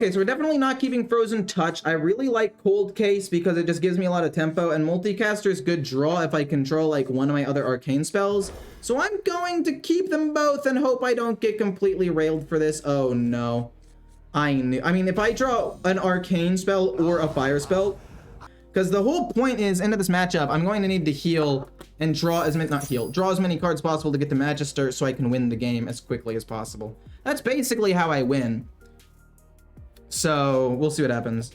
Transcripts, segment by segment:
Okay, so we're definitely not keeping Frozen Touch. I really like Cold Case because it just gives me a lot of tempo, and Multicaster is good draw if I control like one of my other arcane spells. So I'm going to keep them both and hope I don't get completely railed for this. Oh no. I mean, if I draw an arcane spell or a fire spell, because the whole point is, into this matchup, I'm going to need to heal and draw as many, draw as many cards possible to get the Magister so I can win the game as quickly as possible. That's basically how I win. So, we'll see what happens.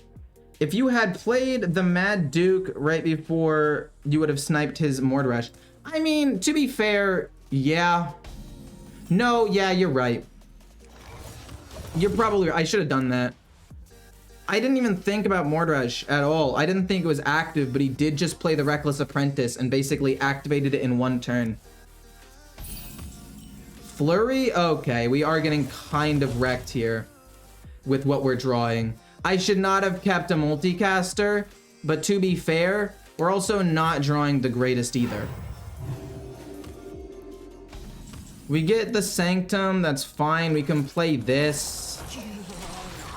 If you had played the Mad Duke right before, you would have sniped his Mordrash. I mean, to be fair, yeah. No, yeah, you're right. You're probably right. I should have done that. I didn't even think about Mordrash at all. I didn't think it was active, but he did just play the Reckless Apprentice and basically activated it in one turn. Flurry? Okay, we are getting kind of wrecked here with what we're drawing. I should not have kept a Multicaster, but to be fair, we're also not drawing the greatest either. We get the Sanctum, that's fine. We can play this.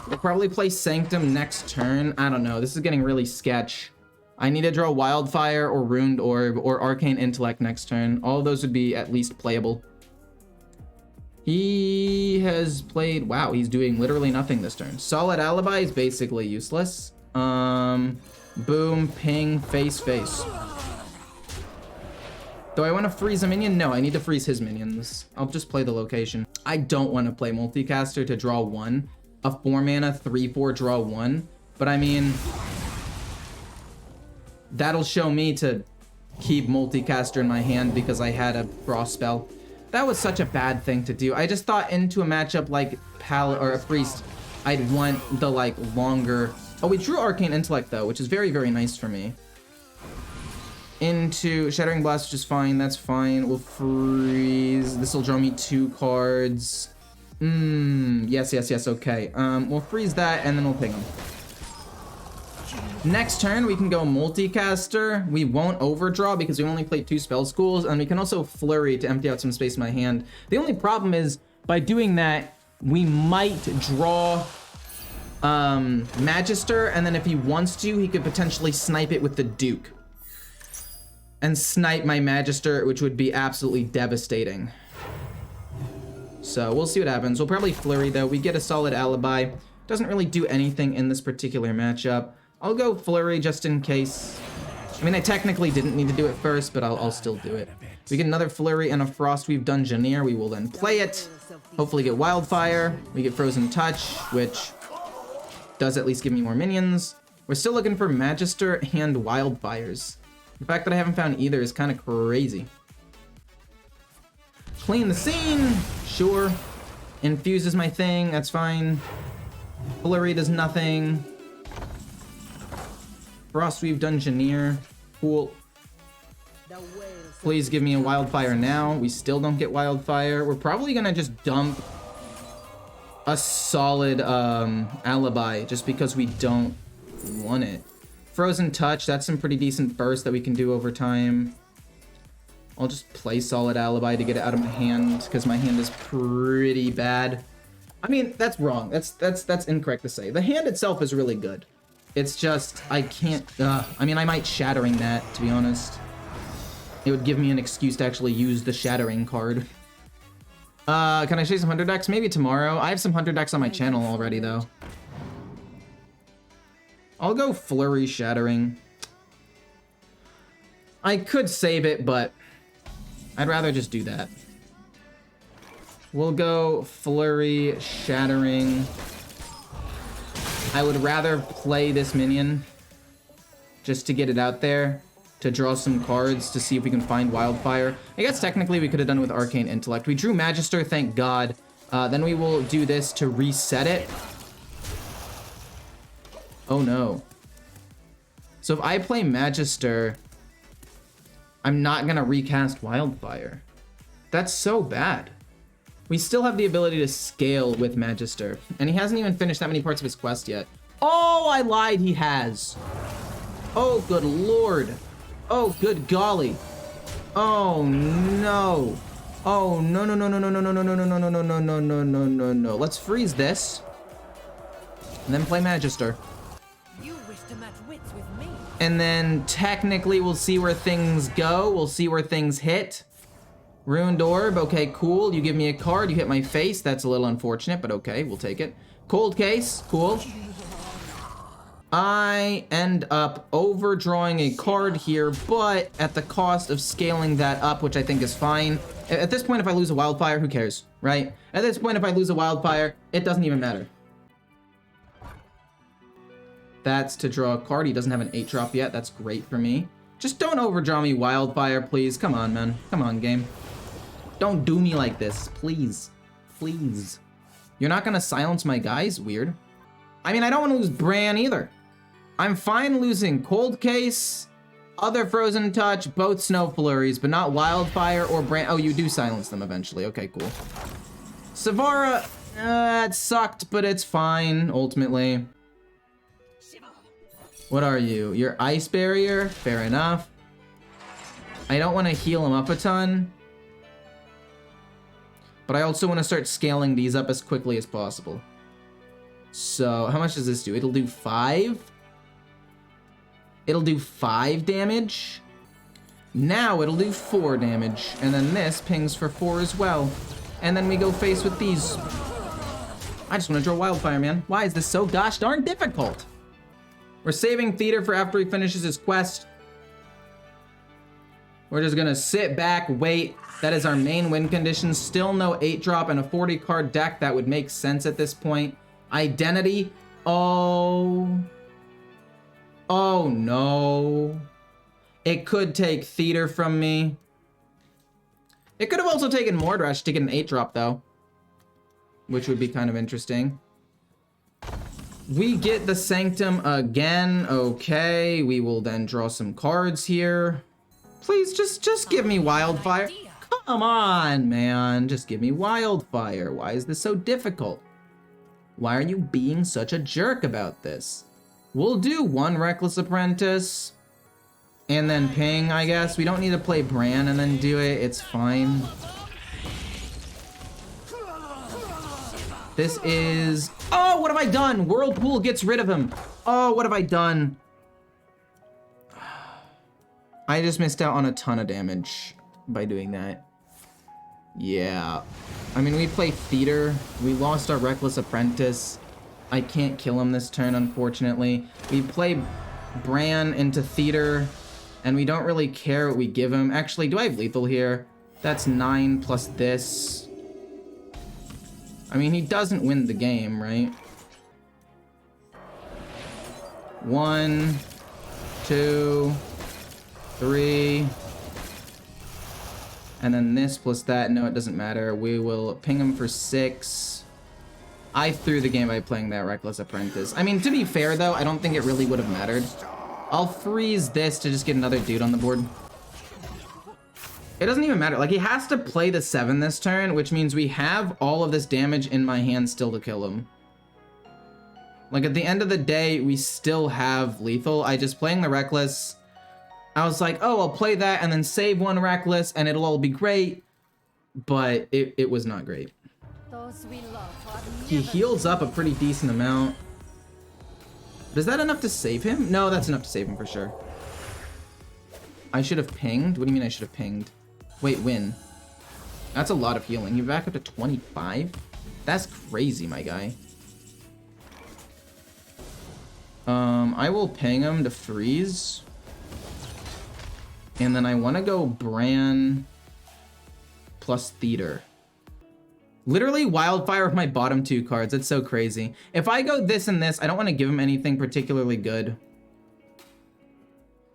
We'll probably play Sanctum next turn. I don't know, this is getting really sketch. I need to draw Wildfire or Ruined Orb or Arcane Intellect next turn. All of those would be at least playable. He has played, wow, he's doing literally nothing this turn. Solid Alibi is basically useless. Boom, ping, face. Do I want to freeze a minion? No, I need to freeze his minions. I'll just play the location. I don't want to play Multicaster to draw 1. A 4-mana 3/4 draw 1. But I mean, that'll show me to keep Multicaster in my hand because I had a Frost spell. That was such a bad thing to do. I just thought into a matchup like or a Priest, I'd want the like longer. Oh, we drew Arcane Intellect though, which is very, very nice for me. Into Shattering Blast, which is fine. That's fine. We'll freeze. This will draw me 2 cards. Yes. Okay. We'll freeze that and then we'll ping him. Next turn, we can go Multicaster. We won't overdraw because we only played 2 spell schools, and we can also Flurry to empty out some space in my hand. The only problem is, by doing that, we might draw Magister, and then if he wants to, he could potentially snipe it with the Duke. And snipe my Magister, which would be absolutely devastating. So, we'll see what happens. We'll probably Flurry, though. We get a solid Alibi. Doesn't really do anything in this particular matchup. I'll go Flurry just in case. I mean, I technically didn't need to do it first, but I'll still do it. We get another Flurry and a Frostweave Dungeoneer. We will then play it. Hopefully get Wildfire. We get Frozen Touch, which does at least give me more minions. We're still looking for Magister and Wildfires. The fact that I haven't found either is kind of crazy. Clean the scene. Sure. Infuse is my thing. That's fine. Flurry does nothing. Frostweave Dungeoneer. Cool. Please give me a Wildfire now. We still don't get Wildfire. We're probably gonna just dump a solid Alibi just because we don't want it. Frozen Touch, that's some pretty decent burst that we can do over time. I'll just play solid Alibi to get it out of my hand because my hand is pretty bad. I mean, that's wrong. That's incorrect to say. The hand itself is really good. It's just, I can't, I mean, I might Shattering that, to be honest. It would give me an excuse to actually use the Shattering card. Can I show you some Hunter decks? Maybe tomorrow. I have some Hunter decks on my channel already, though. I'll go Flurry Shattering. I could save it, but I'd rather just do that. We'll go Flurry Shattering. I would rather play this minion just to get it out there, to draw some cards, to see if we can find Wildfire. I guess technically we could have done it with Arcane Intellect. We drew Magister, thank God. Then we will do this to reset it. Oh no. So if I play Magister, I'm not gonna recast Wildfire. That's so bad. We still have the ability to scale with Magister, and he hasn't even finished that many parts of his quest yet. Oh, I lied, he has. Oh, good lord. Oh, good golly. Oh, no. Oh, no, no, no, no, no, no, no, no, no, no, no, no, no, no, no, no, no, no. Let's freeze this. and then play Magister. You wish to match wits with me. And then technically we'll see where things go. We'll see where things hit. Ruined Orb, okay, cool. You give me a card, you hit my face. That's a little unfortunate, but okay, we'll take it. Cold Case, cool. I end up overdrawing a card here, but at the cost of scaling that up, which I think is fine. At this point, if I lose a Wildfire, who cares, right? At this point, if I lose a Wildfire, it doesn't even matter. That's to draw a card. He doesn't have an 8-drop yet. That's great for me. Just don't overdraw me Wildfire, please. Come on, man. Come on, game. Don't do me like this, please. Please. You're not gonna silence my guys? Weird. I mean, I don't want to lose Bran either. I'm fine losing Cold Case, other Frozen Touch, both Snow Flurries, but not Wildfire or Bran. Oh, you do silence them eventually. Okay, cool. Savara, it sucked, but it's fine, ultimately. What are you? You're Ice Barrier? Fair enough. I don't want to heal him up a ton. But I also want to start scaling these up as quickly as possible. So, how much does this do? It'll do 5? It'll do 5 damage. Now it'll do 4 damage. And then this pings for 4 as well. And then we go face with these. I just want to draw Wildfire, man. Why is this so gosh darn difficult? We're saving Theater for after he finishes his quest. We're just gonna sit back, wait. That is our main win condition. Still no 8-drop and a 40-card deck. That would make sense at this point. Identity. Oh. Oh no. It could take Theater from me. It could have also taken Mordrash to get an 8-drop though, which would be kind of interesting. We get the Sanctum again. Okay, we will then draw some cards here. Please, just give me Wildfire. Come on, man. Just give me Wildfire. Why is this so difficult? Why are you being such a jerk about this? We'll do 1 Reckless Apprentice. And then ping, I guess. We don't need to play Bran and then do it. It's fine. This is... Oh, what have I done? Whirlpool gets rid of him. Oh, what have I done? I just missed out on a ton of damage by doing that. Yeah. I mean, we play Theater. We lost our Reckless Apprentice. I can't kill him this turn, unfortunately. We play Bran into Theater, and we don't really care what we give him. Actually, do I have lethal here? That's 9 plus this. I mean, he doesn't win the game, right? 1, 2, 3. And then this plus that. No, it doesn't matter. We will ping him for 6. I threw the game by playing that Reckless Apprentice. I mean, to be fair, though, I don't think it really would have mattered. I'll freeze this to just get another dude on the board. It doesn't even matter. Like, he has to play the 7 this turn, which means we have all of this damage in my hand still to kill him. Like, at the end of the day, we still have lethal. I just playing the Reckless. I was like, oh, I'll play that and then save 1 Reckless and it'll all be great. But it was not great. Those we love He heals up a pretty decent amount. Is that enough to save him? No, that's enough to save him for sure. I should have pinged? What do you mean I should have pinged? Wait, win. That's a lot of healing. You're back up to 25? That's crazy, my guy. I will ping him to freeze. And then I want to go Bran plus Theater. Literally Wildfire with my bottom 2 cards. It's so crazy. If I go this and this, I don't want to give him anything particularly good.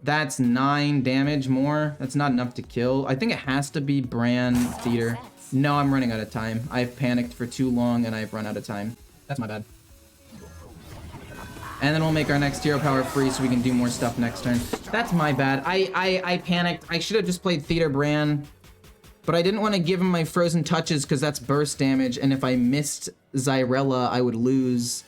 That's 9 damage more. That's not enough to kill. I think it has to be Bran Theater. No, I'm running out of time. I've panicked for too long and I've run out of time. That's my bad. And then we'll make our next hero power free so we can do more stuff next turn. That's my bad. I panicked. I should have just played Theater Bran. But I didn't want to give him my Frozen Touches because that's burst damage. And if I missed Zyrella, I would lose.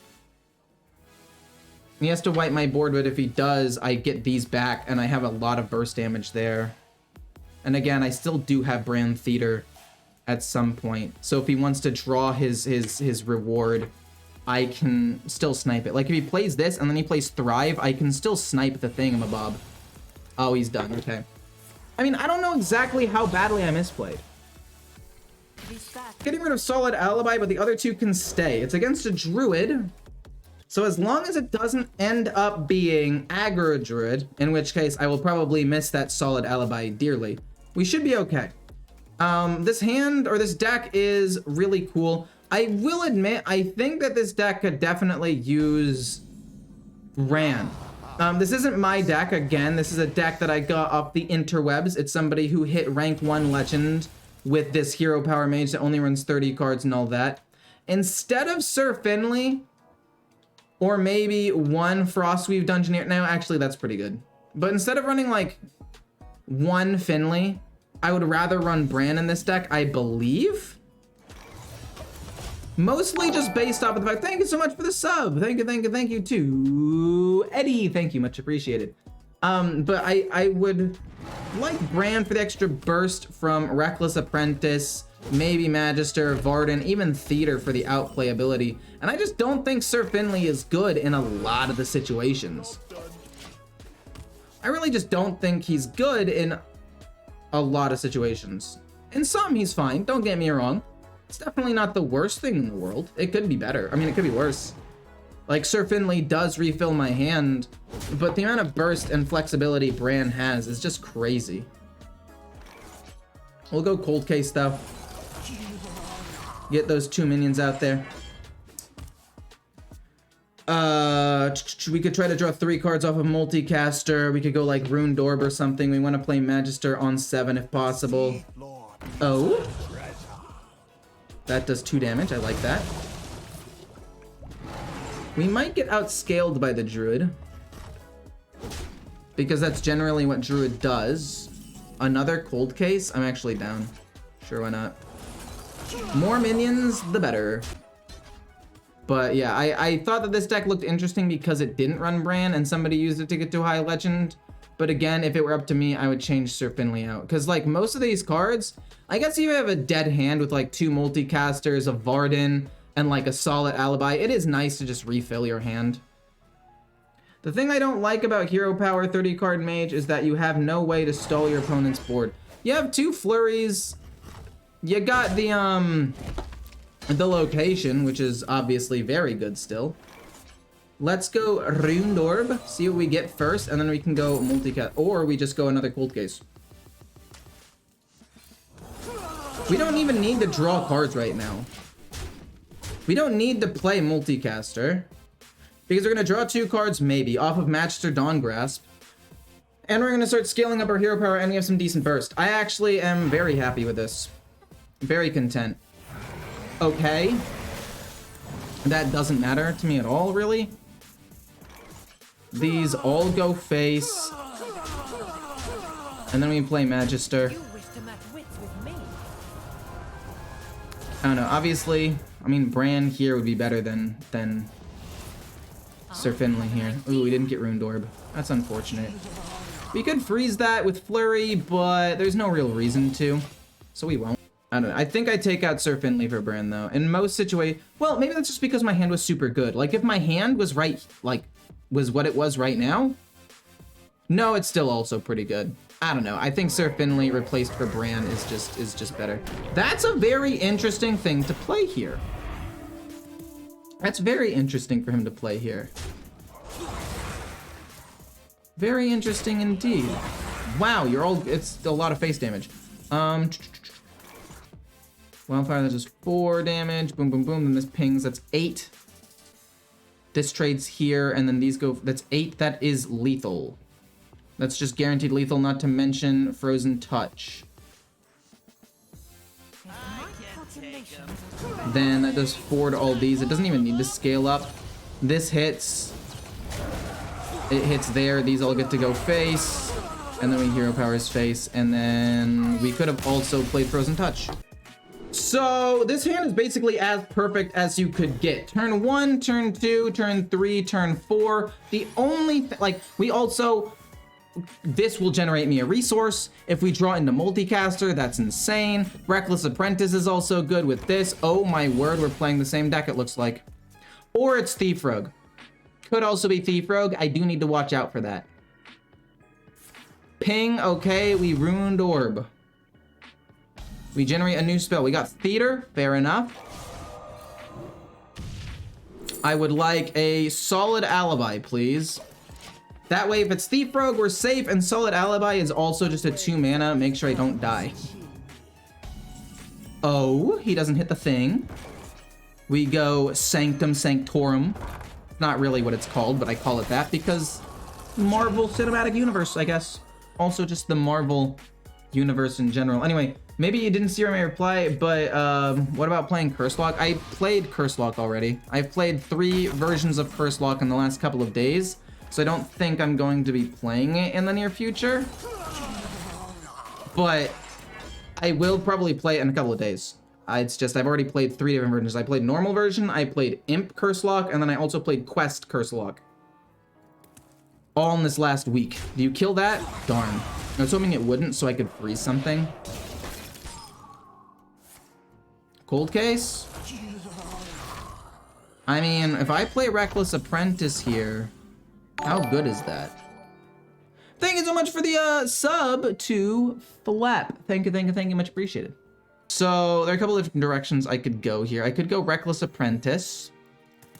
He has to wipe my board, but if he does, I get these back, and I have a lot of burst damage there. And again, I still do have Bran Theater at some point. So if he wants to draw his reward, I can still snipe it. Like if he plays this and then he plays Thrive, I can still snipe the thingamabob. Oh, he's done. Okay. I mean, I don't know exactly how badly I misplayed. Getting rid of solid alibi, but the other two can stay. It's against a druid. So as long as it doesn't end up being aggro druid, in which case I will probably miss that solid alibi dearly, we should be okay. This hand or this deck is really cool. I will admit, I think that this deck could definitely use Rarran. This isn't my deck, again. This is a deck that I got off the interwebs. It's somebody who hit rank 1 legend with this hero power mage that only runs 30 cards and all that. Instead of Sir Finley, or maybe one Frostweave Dungeoneer. No, actually, that's pretty good. But instead of running like one Finley, I would rather run Bran in this deck, I believe. Mostly just based off of the fact, thank you so much for the sub. Thank you to Eddie. Thank you, much appreciated. But I would like Bran for the extra burst from Reckless Apprentice, maybe Magister, Varden, even Theater for the outplay ability. And I just don't think Sir Finley is good in a lot of the situations. I really just don't think he's good in a lot of situations. In some, he's fine, don't get me wrong. It's definitely not the worst thing in the world. It could be better. I mean, it could be worse. Like, Sir Finley does refill my hand, but the amount of burst and flexibility Bran has is just crazy. We'll go Cold Case, though. Get those 2 minions out there. We could try to draw 3 cards off of Multicaster. We could go like Runed Orb or something. We want to play Magister on 7 if possible. Oh. That does 2 damage. I like that. We might get outscaled by the Druid, because that's generally what Druid does. Another Cold Case? I'm actually down. Sure, why not? More minions, the better. But yeah, I thought that this deck looked interesting because it didn't run Bran and somebody used it to get to high legend. But again, if it were up to me, I would change Sir Finley out. Because like most of these cards, I guess if you have a dead hand with like 2 multicasters, a Varden, and like a solid alibi, it is nice to just refill your hand. The thing I don't like about Hero Power 30 card Mage is that you have no way to stall your opponent's board. You have 2 flurries. You got the location, which is obviously very good still. Let's go Runed Orb, see what we get first, and then we can go multicast, or we just go another Cold Case. We don't even need to draw cards right now. We don't need to play Multicaster, because we're going to draw 2 cards, maybe, off of Magister Dawngrasp. And we're going to start scaling up our hero power, and we have some decent burst. I actually am very happy with this. Very content. Okay. That doesn't matter to me at all, really. These all go face. And then we play Magister. I don't know, obviously, I mean, Bran here would be better than Sir Finley here. Ooh, we didn't get Runed Orb. That's unfortunate. We could freeze that with Flurry, but there's no real reason to, so we won't. I don't know. I think I take out Sir Finley for Bran, though. In most situations, well, maybe that's just because my hand was super good. Like, if my hand was right, like, was what it was right now, no, it's still also pretty good. I don't know. I think Sir Finley replaced for Bran is just better. That's a very interesting thing to play here. That's very interesting for him to play here. Very interesting indeed. Wow, you're all, it's a lot of face damage. Wildfire, that does 4 damage. Boom, boom, boom. Then this pings, that's 8. This trades here, and then these go, that's 8. That is lethal. That's just guaranteed lethal, not to mention Frozen Touch. Then that does 4 to all these. It doesn't even need to scale up. This hits. It hits there. These all get to go face. And then we hero powers face. And then we could have also played Frozen Touch. So this hand is basically as perfect as you could get. Turn 1, turn 2, turn 3, turn 4. The only, like, we also... This will generate me a resource. If we draw into Multicaster, that's insane. Reckless Apprentice is also good with this. Oh my word, we're playing the same deck, it looks like. Or it's Thief Rogue. Could also be Thief Rogue. I do need to watch out for that. Ping, okay, we ruined Orb. We generate a new spell. We got Theater, fair enough. I would like a solid alibi, please. That way, if it's Thief Rogue, we're safe, and solid alibi is also just a 2 mana. Make sure I don't die. Oh, he doesn't hit the thing. We go Sanctum Sanctorum. Not really what it's called, but I call it that because Marvel Cinematic Universe, I guess. Also just the Marvel universe in general. Anyway, maybe you didn't see my reply, but what about playing Curse Lock? I played Curse Lock already. I've played 3 versions of Curse Lock in the last couple of days, so I don't think I'm going to be playing it in the near future. But I will probably play it in a couple of days. It's just, I've already played 3 different versions. I played normal version, I played Imp Curse Lock, and then I also played Quest Curse Lock. All in this last week. Do you kill that? Darn. I was hoping it wouldn't so I could freeze something. Cold Case? I mean, if I play Reckless Apprentice here, how good is that? Thank you so much for the sub to Flap. Thank you, much appreciated. So there are a couple of different directions I could go here. I could go Reckless Apprentice,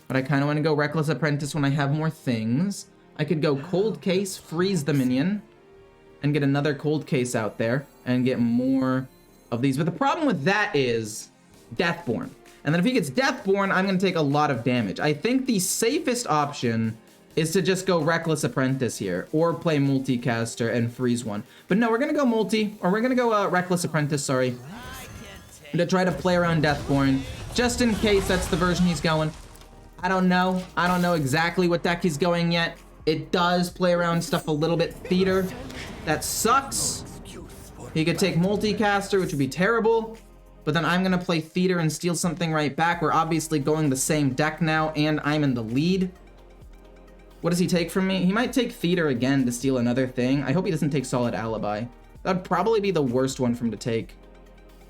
but I kind of want to go Reckless Apprentice when I have more things. I could go Cold Case, freeze the minion, and get another Cold Case out there, and get more of these. But the problem with that is Deathborn. And then if he gets Deathborn, I'm going to take a lot of damage. I think the safest option is to just go Reckless Apprentice here, or play Multicaster and freeze one. But no, we're going to go Multi, or we're going to go Reckless Apprentice, sorry, to try to play around Deathborn, just in case that's the version he's going. I don't know. I don't know exactly what deck he's going yet. It does play around stuff a little bit. Theater. That sucks. He could take Multicaster, which would be terrible. But then I'm going to play Theater and steal something right back. We're obviously going the same deck now, and I'm in the lead. What does he take from me? He might take Theater again to steal another thing. I hope he doesn't take Solid Alibi. That'd probably be the worst one for him to take.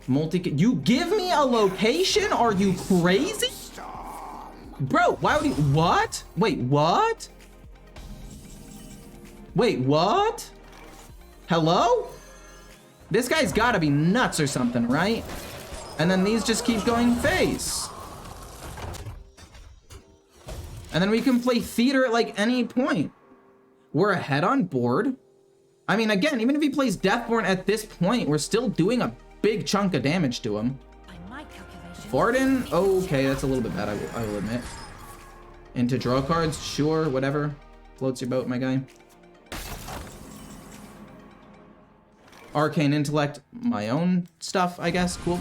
You give me a location? Are you crazy? Bro, why would he... What? Wait, what? Wait, what? Hello? This guy's gotta be nuts or something, right? And then these just keep going face. And then we can play Theater at like any point. We're ahead on board. I mean, again, even if he plays Deathborn at this point, we're still doing a big chunk of damage to him. Varden, okay, that's a little bit bad, I will admit. Into draw cards, sure, whatever. Floats your boat, my guy. Arcane Intellect, my own stuff, I guess, cool.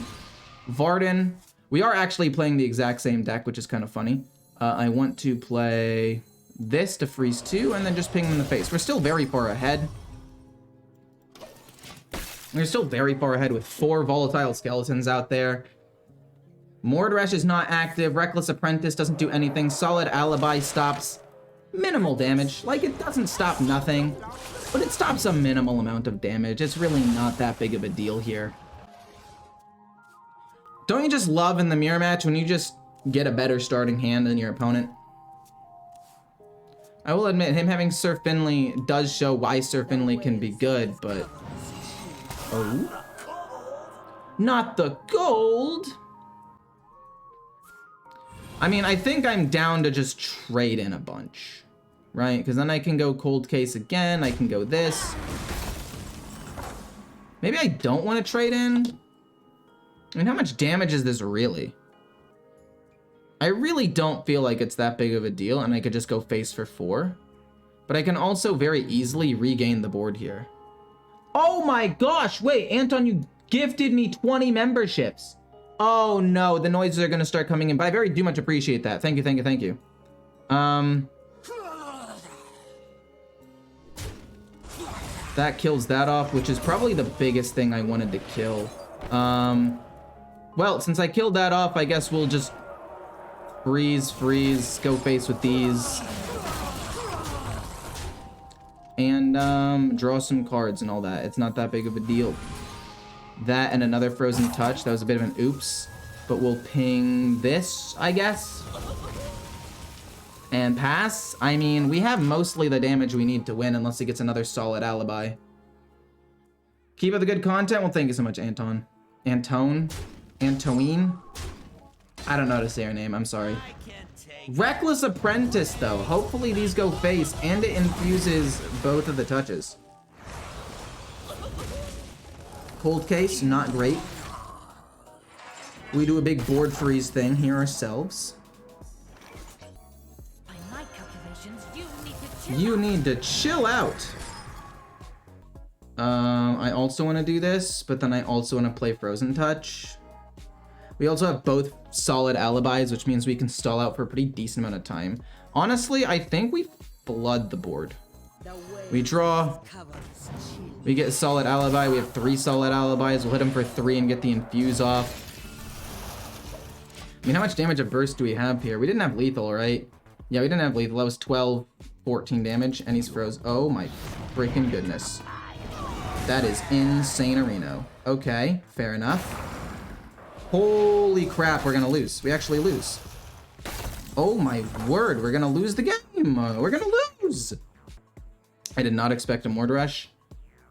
Varden, we are actually playing the exact same deck, which is kind of funny. I want to play this to freeze 2, and then just ping him in the face. We're still very far ahead. We're still very far ahead with 4 volatile skeletons out there. Mordresh is not active. Reckless Apprentice doesn't do anything. Solid Alibi stops minimal damage. Like, it doesn't stop nothing, but it stops a minimal amount of damage. It's really not that big of a deal here. Don't you just love in the mirror match when you just get a better starting hand than your opponent? I will admit, him having Sir Finley does show why Sir Finley can be good, but... Oh? Not the gold! I mean, I think I'm down to just trade in a bunch, right? Because then I can go Cold Case again, I can go this. Maybe I don't want to trade in? I mean, how much damage is this really? I really don't feel like it's that big of a deal, and I could just go face for 4. But I can also very easily regain the board here. Oh my gosh, wait, Anton, you gifted me 20 memberships. Oh no, the noises are gonna start coming in, but I very do much appreciate that. Thank you, thank you, thank you. That kills that off, which is probably the biggest thing I wanted to kill. Well, since I killed that off, I guess we'll just freeze, go face with these. And draw some cards and all that. It's not that big of a deal. That and another Frozen Touch. That was a bit of an oops. But we'll ping this, I guess. And pass? I mean, we have mostly the damage we need to win unless he gets another solid alibi. Keep up the good content? Well, thank you so much, Anton. Antone? Antoine? I don't know how to say her name, I'm sorry. Reckless Apprentice, though. Hopefully these go face, and it infuses both of the touches. Cold case, not great. We do a big board freeze thing here ourselves. By my calculations, you You need to chill out. I also want to do this, but then I also want to play Frozen Touch. We also have both solid alibis, which means we can stall out for a pretty decent amount of time. Honestly, I think we flood the board. We draw. We get a solid alibi. We have 3 solid alibis. We'll hit him for 3 and get the infuse off. I mean, how much damage of burst do we have here? We didn't have lethal, right? Yeah, we didn't have lethal. That was 12, 14 damage, and he's froze. Oh my freaking goodness. That is insane-erino. Okay, fair enough. Holy crap, we're gonna lose. We actually lose. Oh my word, we're gonna lose the game. We're gonna lose. I did not expect a Mortar Rush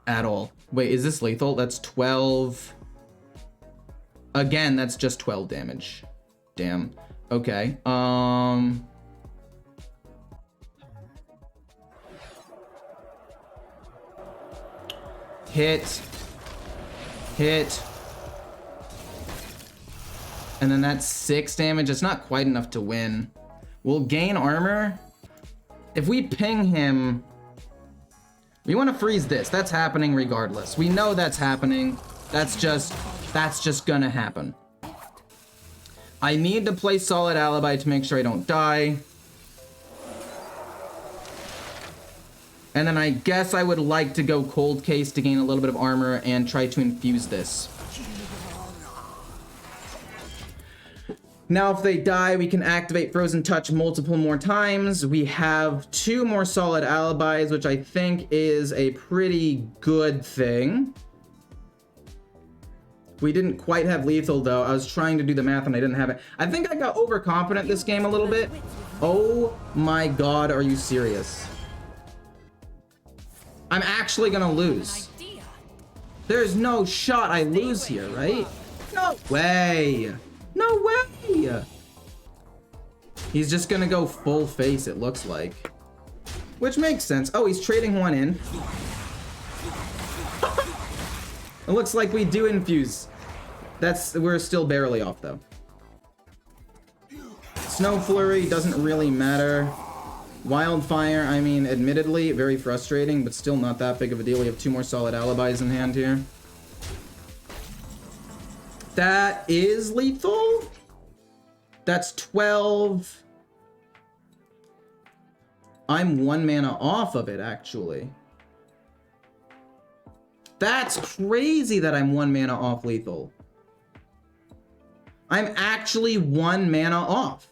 at all. Wait, is this lethal? That's 12. Again, that's just 12 damage. Damn. Okay. Hit. And then that's 6 damage. It's not quite enough to win. We'll gain armor. If we ping him, we want to freeze this. That's happening regardless. We know that's happening. That's just gonna happen. I need to play solid alibi to make sure I don't die. And then I guess I would like to go cold case to gain a little bit of armor and try to infuse this. Now if they die, we can activate Frozen Touch multiple more times. We have 2 more solid alibis, which I think is a pretty good thing. We didn't quite have lethal though. I was trying to do the math and I didn't have it. I think I got overconfident this game a little bit. Oh my god, are you serious? I'm actually gonna lose. There's no shot I lose here, right? No way. No way. He's just gonna go full face, it looks like. Which makes sense. Oh, he's trading 1 in. It looks like we do infuse. We're still barely off though. Snow Flurry doesn't really matter. Wildfire, I mean, admittedly, very frustrating, but still not that big of a deal. We have 2 more solid alibis in hand here. That is lethal? That's 12. I'm 1 mana off of it, actually. That's crazy that I'm 1 mana off lethal. I'm actually 1 mana off.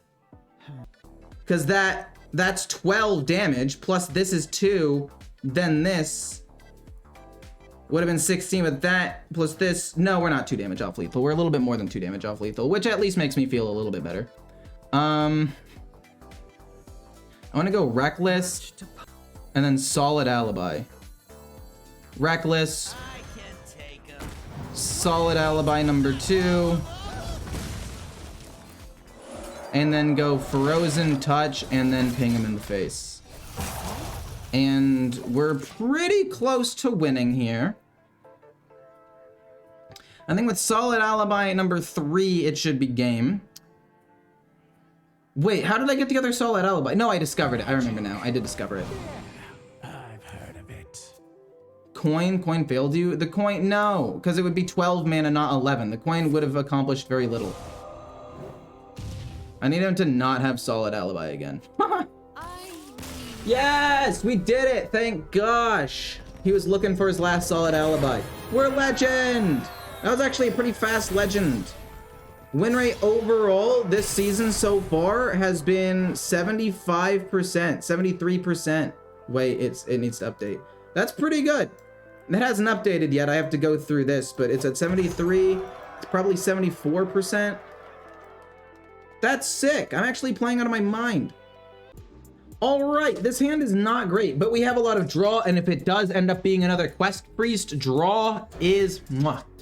Because that's 12 damage, plus this is 2, then this would have been 16 with that, plus this. No, we're not 2 damage off lethal. We're a little bit more than 2 damage off lethal, which at least makes me feel a little bit better. I want to go Reckless, and then Solid Alibi. Reckless, Solid Alibi number 2, and then go Frozen Touch, and then ping him in the face. And we're pretty close to winning here. I think with Solid Alibi number 3, it should be game. Wait, how did I get the other Solid Alibi? No, I discovered it. I remember now. I did discover it. I've heard of it. Coin failed you? The coin, no, because it would be 12 mana, not 11. The coin would have accomplished very little. I need him to not have Solid Alibi again. Yes, we did it. Thank gosh. He was looking for his last Solid Alibi. We're legend. That was actually a pretty fast legend. Win rate overall this season so far has been 75%, 73%. Wait, it needs to update. That's pretty good. It hasn't updated yet. I have to go through this, but it's at 73. It's probably 74%. That's sick. I'm actually playing out of my mind. All right, this hand is not great, but we have a lot of draw, and if it does end up being another Quest Priest, draw is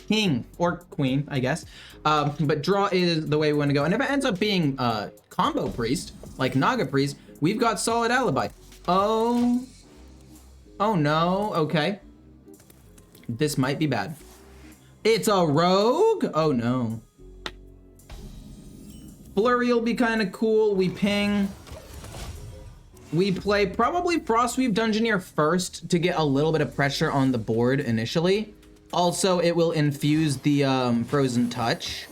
king or queen, I guess. But draw is the way we want to go. And if it ends up being combo priest, like Naga Priest, we've got solid alibi. Oh no, okay. This might be bad. It's a rogue? Oh no. Flurry will be kind of cool. We ping. We play probably Frostweave Dungeoneer first to get a little bit of pressure on the board initially. Also, it will infuse the Frozen Touch.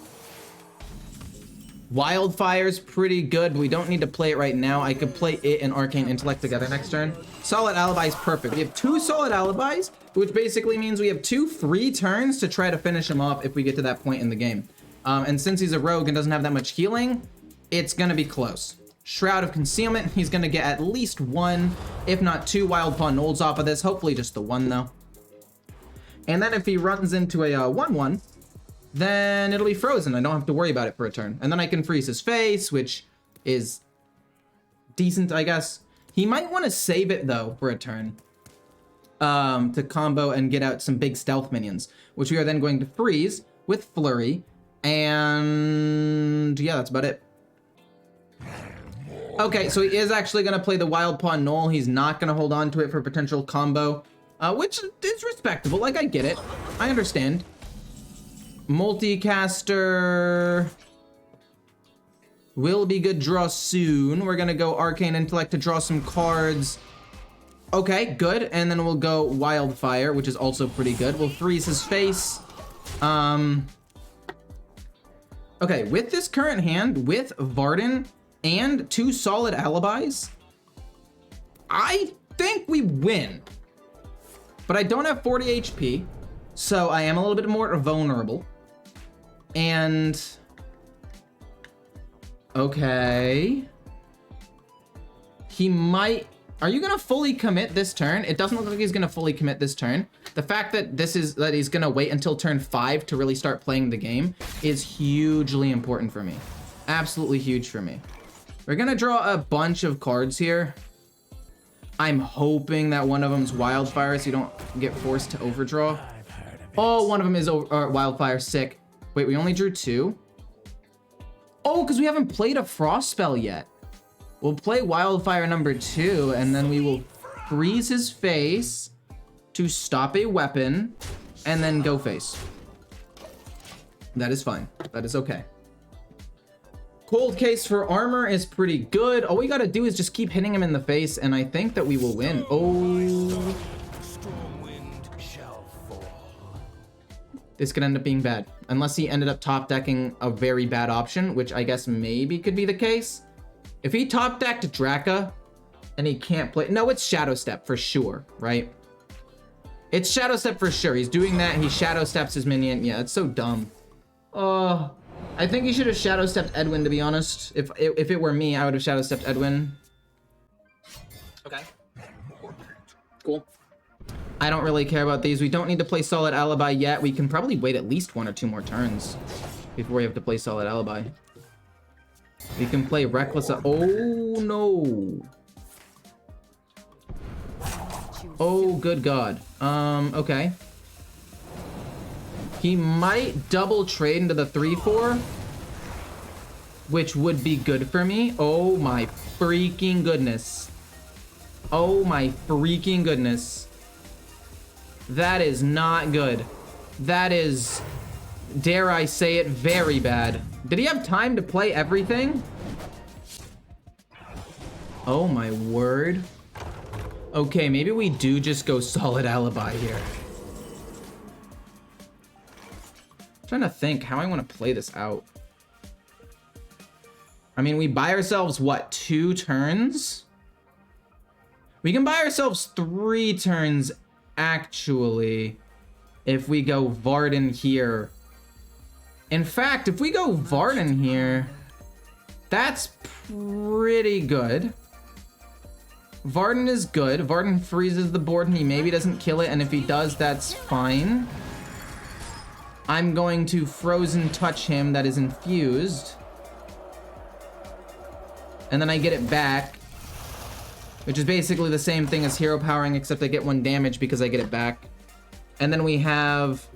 Wildfire's pretty good, but we don't need to play it right now. I could play it and Arcane Intellect together next turn. Solid Alibi is perfect. We have 2 Solid Alibis, which basically means we have 2 free turns to try to finish him off if we get to that point in the game. And since he's a rogue and doesn't have that much healing, it's gonna be close. Shroud of Concealment, he's gonna get at least 1, if not 2 Wild Paw Nolds off of this. Hopefully just the 1 though. And then if he runs into a 1/1, then it'll be frozen. I don't have to worry about it for a turn. And then I can freeze his face, which is decent, I guess. He might want to save it though for a turn to combo and get out some big stealth minions, which we are then going to freeze with Flurry. And yeah, that's about it. Okay, so he is actually going to play the Wild Paw Knoll. He's not going to hold on to it for potential combo, which is respectable. Like, I get it. I understand. Multicaster will be good draw soon. We're going to go Arcane Intellect to draw some cards. Okay, good. And then we'll go Wildfire, which is also pretty good. We'll freeze his face. Okay, with this current hand, with Varden and 2 solid alibis, I think we win. But I don't have 40 HP, so I am a little bit more vulnerable. And okay, he might. Are you gonna fully commit this turn? It doesn't look like he's gonna fully commit this turn. The fact that he's gonna wait until turn 5 to really start playing the game is hugely important for me. Absolutely huge for me. We're gonna draw a bunch of cards here. I'm hoping that one of them's Wildfire so you don't get forced to overdraw. Oh, one of them is Wildfire, sick. Wait, we only drew 2? Oh, because we haven't played a Frost spell yet. We'll play Wildfire number 2, and then we will freeze his face to stop a weapon, and then go face. That is fine. That is okay. Cold Case for armor is pretty good. All we gotta do is just keep hitting him in the face, and I think that we will win. Oh. This could end up being bad. Unless he ended up top decking a very bad option, which I guess maybe could be the case. If he top decked Draka and he can't play, no, it's Shadow Step for sure, right? It's Shadow Step for sure. He's doing that, he Shadow Steps his minion. Yeah, it's so dumb. I think he should have Shadow Stepped Edwin, to be honest. If it were me, I would have Shadow Stepped Edwin. Okay. Cool. I don't really care about these. We don't need to play Solid Alibi yet. We can probably wait at least 1 or 2 more turns before we have to play Solid Alibi. We can play Reckless. Oh no. Oh, good God. Okay. He might double trade into the 3/4, which would be good for me. Oh my freaking goodness. Oh my freaking goodness. That is not good. That is, dare I say it, very bad. Did he have time to play everything? Oh my word. Okay, maybe we do just go Solid Alibi here. I'm trying to think how I want to play this out. I mean, we buy ourselves, what, 2 turns? We can buy ourselves 3 turns, actually, if we go Varden here. In fact, if we go Varden here, that's pretty good. Varden is good. Varden freezes the board and he maybe doesn't kill it, and if he does, that's fine. I'm going to Frozen Touch him, that is infused. And then I get it back. which is basically the same thing as hero powering, except I get 1 damage because I get it back. And then we have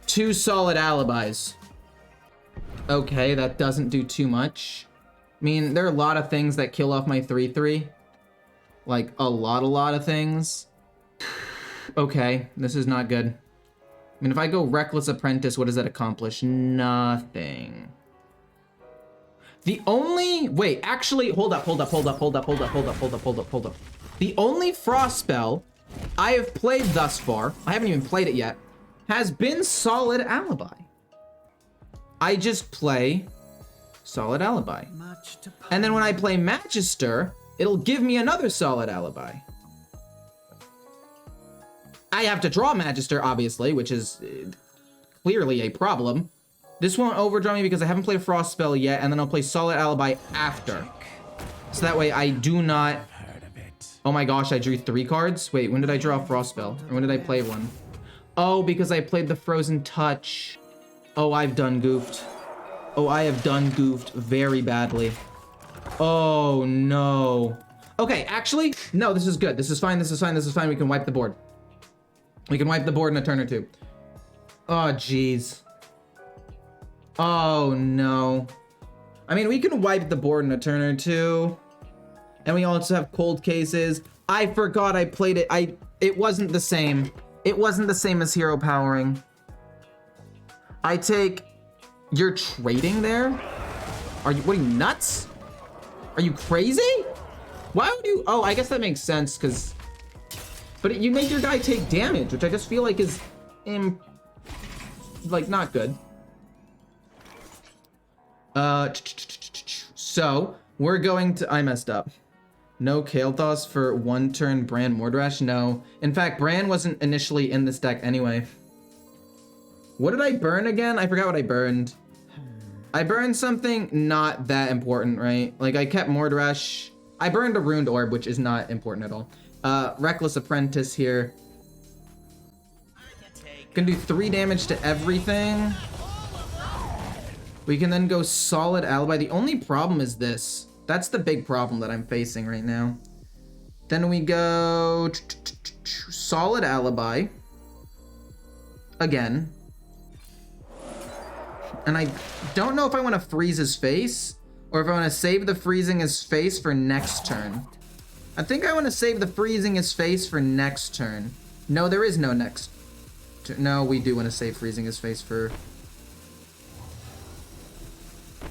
2 solid alibis. Okay, that doesn't do too much. I mean, there are a lot of things that kill off my 3/3. Like, a lot of things. Okay, this is not good. I mean, if I go Reckless Apprentice, what does that accomplish? Nothing. The only... Wait, actually, hold up. The only Frost spell I have played thus far, I haven't even played it yet, has been Solid Alibi. I just play Solid Alibi. And then when I play Magister, it'll give me another Solid Alibi. I have to draw Magister, obviously, which is clearly a problem. This won't overdraw me because I haven't played a Frost spell yet, and then I'll play Solid Alibi after. So that way I do not... Oh my gosh, I drew 3 cards? Wait, when did I draw a Frost spell? Or when did I play one? Oh, because I played the Frozen Touch. Oh, I've done goofed. Oh, I have done goofed very badly. Oh, no. Okay, actually, no, this is good. This is fine, this is fine, this is fine. We can wipe the board. We can wipe the board in a turn or 2. Oh, jeez. Oh, no. I mean, we can wipe the board in a turn or 2. And we also have cold cases. I forgot I played it. It wasn't the same. It wasn't the same as hero powering. I take... You're trading there? What are you, nuts? Are you crazy? Why would you... Oh, I guess that makes sense, because... But you make your guy take damage, which I just feel like is... like, not good. So, we're going to... I messed up. No Kael'thas for 1-turn Bran Mordrash? No. In fact, Bran wasn't initially in this deck anyway. What did I burn again? I forgot what I burned. I burned something not that important, right? Like, I kept Mordrash. I burned a Ruined Orb, which is not important at all. Reckless Apprentice here. Can do 3 damage to everything. We can then go Solid Alibi. The only problem is this. That's the big problem that I'm facing right now. Then we go Solid Alibi. Again. And I don't know if I want to freeze his face or if I want to save the freezing his face for next turn. I think I want to save the freezing his face for next turn. No, there is no next turn. No, we do want to save freezing his face for...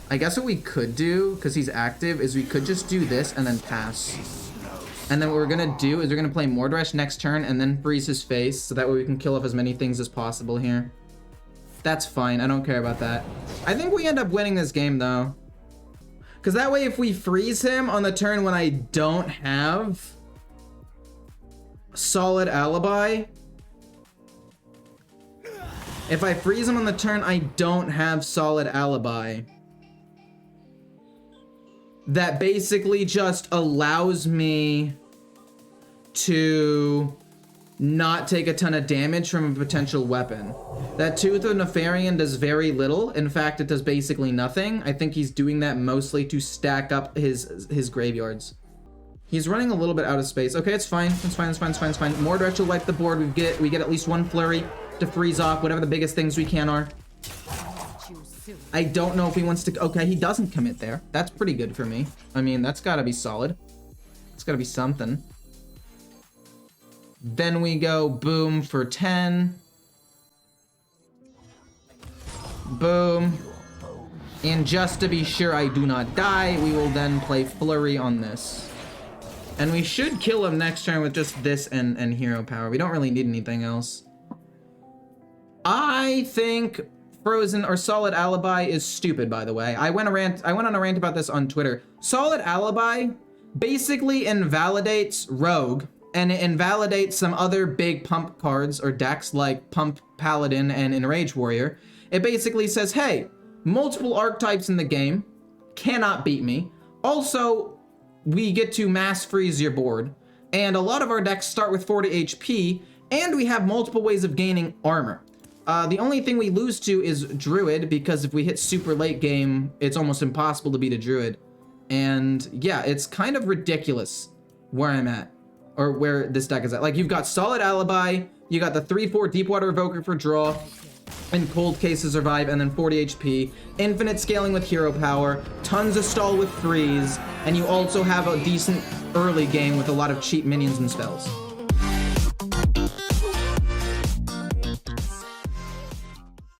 I guess what we could do, because he's active, is we could just do this and then pass. And then what we're going to do is we're going to play Mordrash next turn and then freeze his face, so that way we can kill off as many things as possible here. That's fine. I don't care about that. I think we end up winning this game, though. Because that way, if we freeze him on the turn when I don't have Solid Alibi... If I freeze him on the turn I don't have Solid Alibi... that basically just allows me to not take a ton of damage from a potential weapon. That Tooth of Nefarian does very little. In fact, it does basically nothing. I think he's doing that mostly to stack up his graveyards. He's running a little bit out of space. Okay, it's fine. It's fine, it's fine, it's fine, it's fine. Mordrash will wipe the board. We get at least 1 flurry to freeze off whatever the biggest things we can are. I don't know if he wants to... Okay, he doesn't commit there. That's pretty good for me. I mean, that's gotta be solid. It's gotta be something. Then we go boom for 10. Boom. And just to be sure I do not die, we will then play Flurry on this. And we should kill him next turn with just this and Hero Power. We don't really need anything else. I think... Frozen or Solid Alibi is stupid, by the way. I went on a rant about this on Twitter. Solid Alibi basically invalidates Rogue, and it invalidates some other big pump cards or decks like Pump Paladin and Enrage Warrior. It basically says, hey, multiple archetypes in the game cannot beat me. Also, we get to mass freeze your board, and a lot of our decks start with 40 HP, and we have multiple ways of gaining armor. The only thing we lose to is Druid, because if we hit super late game, it's almost impossible to beat a Druid. And yeah, it's kind of ridiculous where I'm at, or where this deck is at. Like, you've got solid alibi, you got the 3/4 Deepwater Evoker for draw, and Cold Case to survive, and then 40 HP, infinite scaling with hero power, tons of stall with 3s, and you also have a decent early game with a lot of cheap minions and spells.